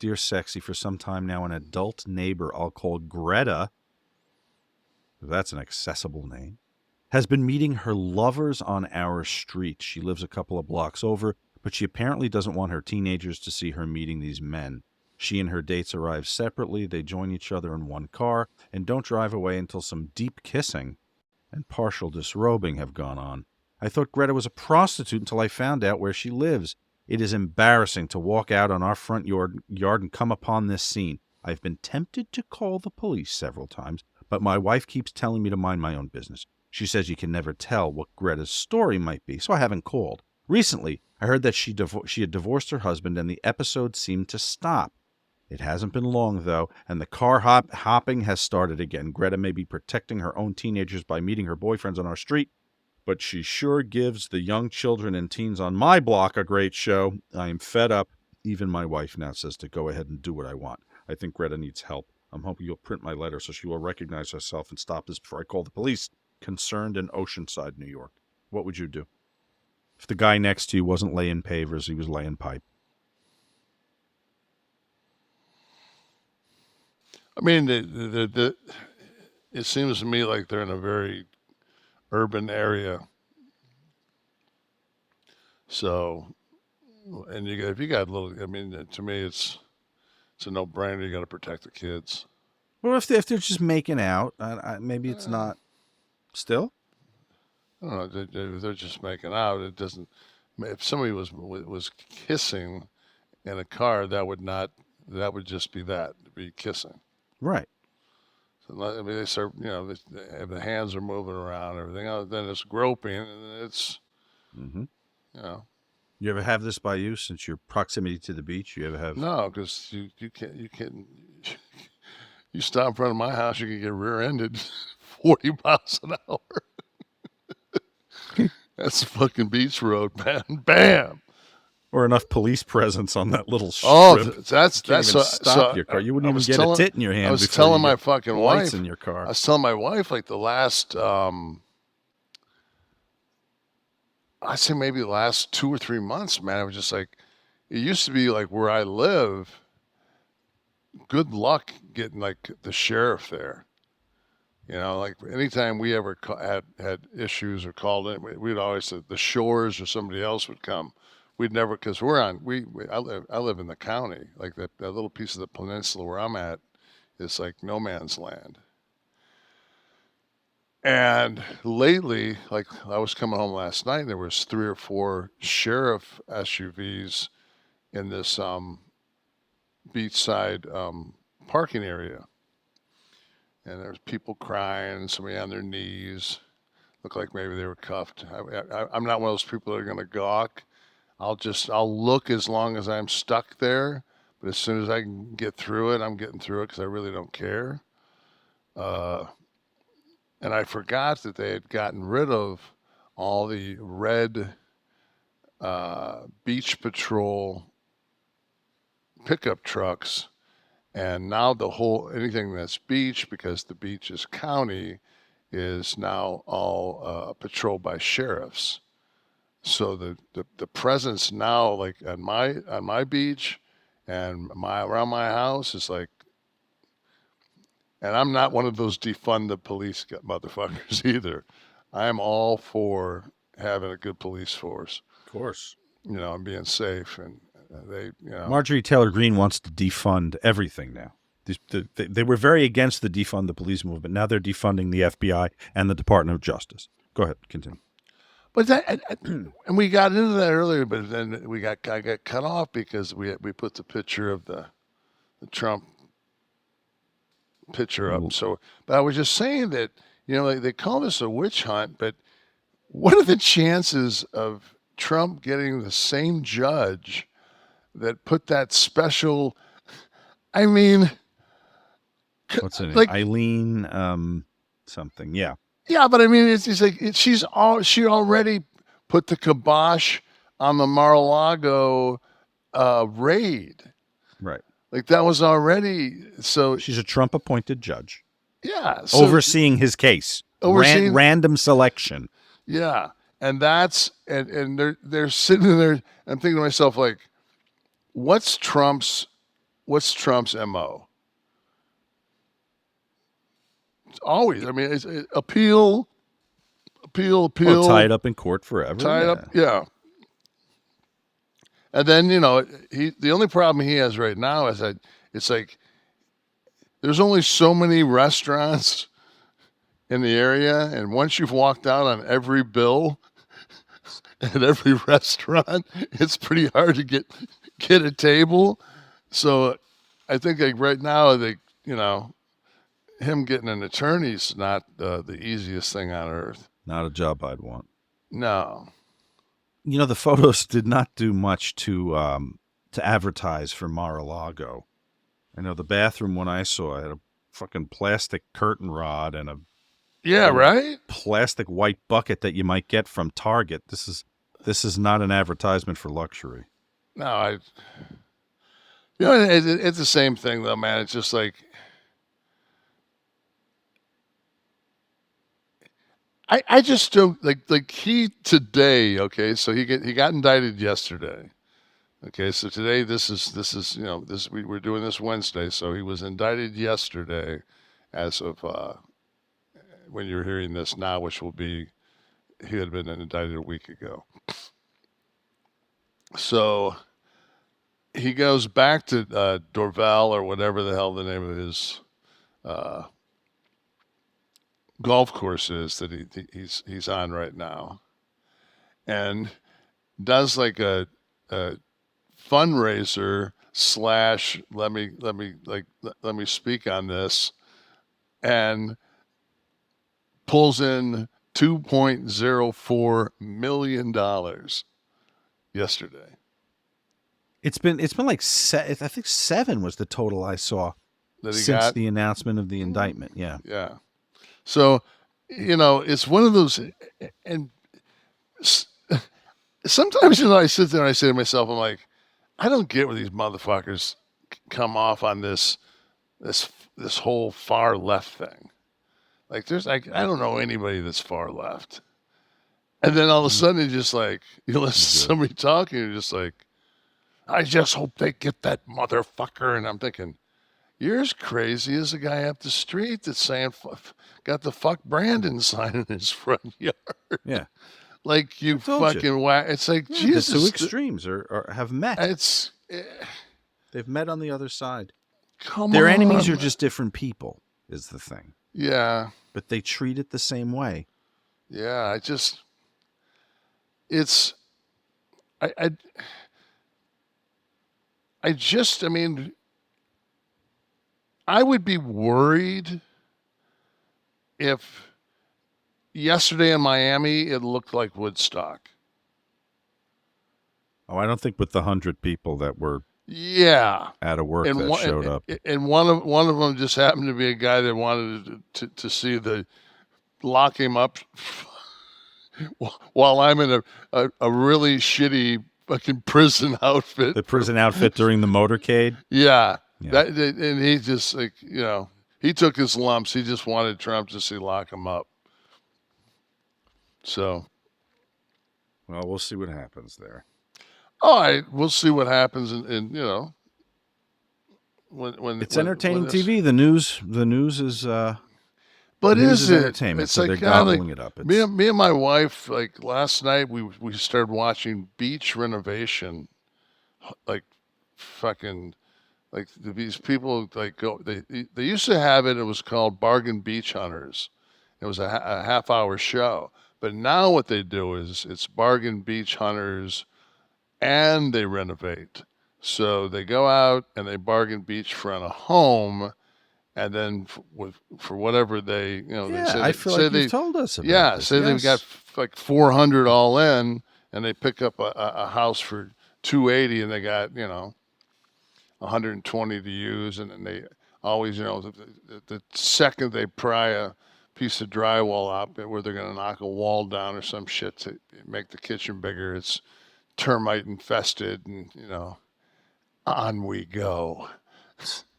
Dear Sexy, for some time now, an adult neighbor I'll call Greta, that's an accessible name, has been meeting her lovers on our street. She lives a couple of blocks over, but she apparently doesn't want her teenagers to see her meeting these men. She and her dates arrive separately. They join each other in one car and don't drive away until some deep kissing and partial disrobing have gone on. I thought Greta was a prostitute until I found out where she lives. It is embarrassing to walk out on our front yard and come upon this scene. I've been tempted to call the police several times, but my wife keeps telling me to mind my own business. She says you can never tell what Greta's story might be, so I haven't called. Recently, I heard that she had divorced her husband and the episode seemed to stop. It hasn't been long, though, and the car hopping has started again. Greta may be protecting her own teenagers by meeting her boyfriends on our street, but she sure gives the young children and teens on my block a great show. I am fed up. Even my wife now says to go ahead and do what I want. I think Greta needs help. I'm hoping you'll print my letter so she will recognize herself and stop this before I call the police. Concerned in Oceanside, New York. What would you do? If the guy next to you wasn't laying pavers, he was laying pipe. I mean, it seems to me like they're in a very urban area. So, and if you got little, I mean, to me, it's a no-brainer. You got to protect the kids. Well, if they're just making out, maybe it's not. Still, I don't know. If they're just making out, it doesn't. If somebody was kissing in a car, that would just be kissing. Right. So, I mean, they start, if the hands are moving around and everything else, then it's groping, and it's, You ever have this by you since your proximity to the beach? You ever have? No, because you can't. You stop in front of my house, you can get rear-ended 40 miles an hour. That's the fucking beach road, man. Bam. Or enough police presence on that little strip. Oh, that's stop your car. You wouldn't even get a tit in your hand. I was telling my fucking wife in your car. I was telling my wife like the last, I'd say maybe the last 2 or 3 months, man. I was just like, it used to be like where I live. Good luck getting like the sheriff there. Like anytime we ever had issues or called in, we'd always say the Shores or somebody else would come. We'd never, because I live in the county, like that little piece of the peninsula where I'm at is like no man's land. And lately, like I was coming home last night, and there was 3 or 4 sheriff SUVs in this beachside parking area. And there's people crying, somebody on their knees. Looked like maybe they were cuffed. I'm not one of those people that are going to gawk. I'll look as long as I'm stuck there. But as soon as I can get through it, I'm getting through it because I really don't care. And I forgot that they had gotten rid of all the red beach patrol pickup trucks. And now anything that's beach, because the beach is county, is now all patrolled by sheriffs. So the presence now, like on my beach and around my house, is like, and I'm not one of those defund the police motherfuckers either. I'm all for having a good police force. Of course. And being safe, and Marjorie Taylor Greene wants to defund everything now. They were very against the defund the police movement. Now they're defunding the FBI and the Department of Justice. Go ahead, continue. But and we got into that earlier, but then I got cut off because we put the picture of the Trump picture up. So, but I was just saying that they call this a witch hunt, but what are the chances of Trump getting the same judge that put that special? I mean, what's her name? Like, Eileen something. Yeah. Yeah, but I mean, it's like she already put the kibosh on the Mar-a-Lago raid. Right. Like that was already so. She's a Trump-appointed judge. Yeah. So, overseeing his case. Random selection. Yeah, and that's and they're sitting there. I'm thinking to myself like, what's Trump's what's Trump's MO? It's always, I mean, it's appeal, Well, tied up in court forever. tied Yeah. up, yeah. And then the only problem he has right now is that it's like there's only so many restaurants in the area, and once you've walked out on every bill at every restaurant, it's pretty hard to get a table. So I think like right now him getting an attorney is not the easiest thing on earth. Not a job I'd want. No. The photos did not do much to advertise for Mar-a-Lago. I know the bathroom one I saw had a fucking plastic curtain rod and a right. plastic white bucket that you might get from Target. This is not an advertisement for luxury. No, it's the same thing though, man. It's just like I just don't like he today. Okay, so he got indicted yesterday. Okay, so today this is we're doing this Wednesday, so he was indicted yesterday, as of when you're hearing this now, which will be he had been indicted a week ago. So he goes back to Dorval or whatever the hell the name of his golf course is that he's on right now, and does like a fundraiser slash let me speak on this, and pulls in $2.04 million yesterday. It's been like I think 7 was the total I saw That he since got the announcement of the indictment. Yeah. Yeah. So, it's one of those, and sometimes, I sit there and I say to myself, I'm like, I don't get where these motherfuckers come off on this whole far left thing. Like, there's like, I don't know anybody that's far left. And then all of a sudden, it's just like, you listen to somebody talking, you're just like, I just hope they get that motherfucker. And I'm thinking, you're as crazy as the guy up the street that's saying, got the fuck Brandon sign in his front yard. Yeah. Like you fucking whack. It's like, Jesus. The two extremes have met. They've met on the other side. Their enemies are just different people, is the thing. Yeah. But they treat it the same way. Yeah. I mean, I would be worried if yesterday in Miami it looked like Woodstock. Oh, I don't think with the 100 people that were out of work that showed up. And one of them just happened to be a guy that wanted to see the lock him up while I'm in a really shitty fucking prison outfit. The prison outfit during the motorcade? Yeah. And he just he took his lumps. He just wanted Trump to see lock him up. So. Well, we'll see what happens there. All right, we'll see what happens, and when it's entertaining TV. The news is. But is it entertainment? It's so like they're gobbling it up. Me and my wife, like last night, we started watching Beach Renovation, like fucking, like these people like go. They used to have it. It was called Bargain Beach Hunters. It was a half-hour show, but now what they do is it's Bargain Beach Hunters. And they renovate. So they go out and they bargain beachfront a home, and then for whatever they, they say I feel like you've told us about this. Say they've got like 400 all in, and they pick up a house for 280, and they got 120 to use, and then they always the second they pry a piece of drywall up where they're going to knock a wall down or some shit to make the kitchen bigger, it's termite infested, and on we go.